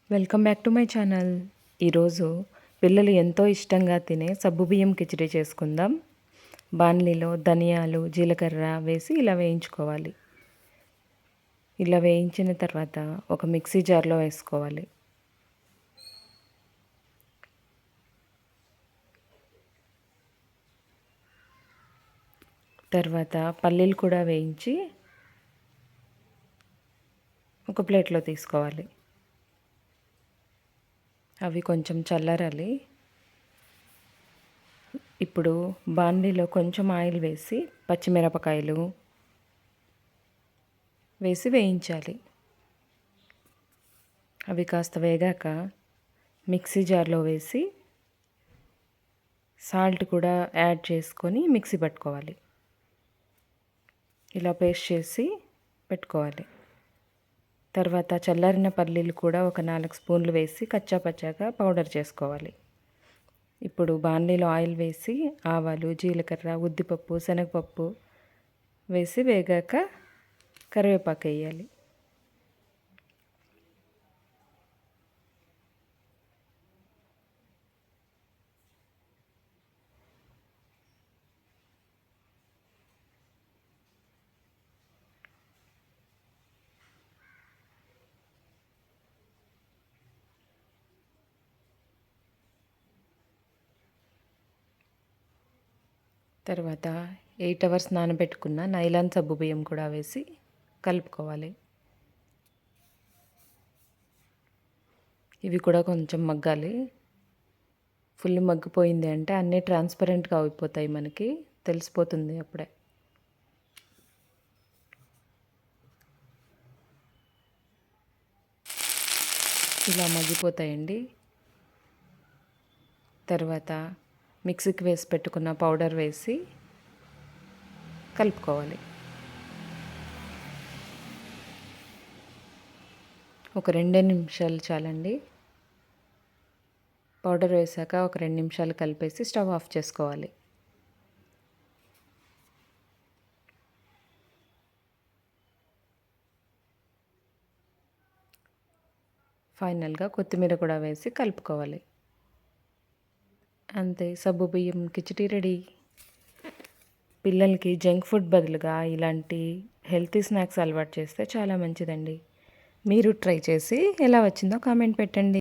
Welcome back to my channel. ఈరోజు పిల్లలు ఎంతో ఇష్టంగా తినే సగ్గుబియ్యం కిచిడి చేసుకుందాం. బాణలిలో ధనియాలు, జీలకర్ర వేసి ఇలా వేయించుకోవాలి. ఇలా వేయించిన తర్వాత ఒక మిక్సీ జార్లో వేసుకోవాలి. తర్వాత పల్లీలు కూడా వేయించి ఒక ప్లేట్లో తీసుకోవాలి. అవి కొంచెం చల్లారాలి. ఇప్పుడు బాండీలో కొంచెం ఆయిల్ వేసి పచ్చిమిరపకాయలు వేసి వేయించాలి. అవి కాస్త వేగాక మిక్సీ జార్లో వేసి సాల్ట్ కూడా యాడ్ చేసుకొని మిక్సీ పట్టుకోవాలి. ఇలా పేస్ట్ చేసి పెట్టుకోవాలి. తర్వాత చల్లారిన పల్లీలు కూడా ఒక 4 స్పూన్లు వేసి కచ్చాపచ్చాగా పౌడర్ చేసుకోవాలి. ఇప్పుడు బాండీలో ఆయిల్ వేసి ఆవాలు, జీలకర్ర, ఉద్దిపప్పు, శనగపప్పు వేసి వేగాక కరివేపాకు వేయాలి. తర్వాత 8 అవర్స్ నానబెట్టుకున్న నైలాన్ సగ్గుబియ్యం కూడా వేసి కలుపుకోవాలి. ఇవి కూడా కొంచెం మగ్గాలి. ఫుల్ మగ్గిపోయింది అంటే అన్నీ ట్రాన్స్పరెంట్గా అయిపోతాయి, మనకి తెలిసిపోతుంది అప్పుడే. ఇలా మగ్గిపోతాయండి. తర్వాత మిక్సీకి వేసి పెట్టుకున్న పౌడర్ వేసి కలుపుకోవాలి. ఒక 2 నిమిషాలు చాలండి. పౌడర్ వేసాక ఒక 2 నిమిషాలు కలిపేసి స్టవ్ ఆఫ్ చేసుకోవాలి. ఫైనల్గా కొత్తిమీర కూడా వేసి కలుపుకోవాలి. అంతే, సగ్గుబియ్యం కిచిడి రెడీ. పిల్లలకి జంక్ ఫుడ్ బదులుగా ఇలాంటి హెల్తీ స్నాక్స్ అలవాటు చేస్తే చాలా మంచిదండి. మీరు ట్రై చేసి ఎలా వచ్చిందో కామెంట్ పెట్టండి.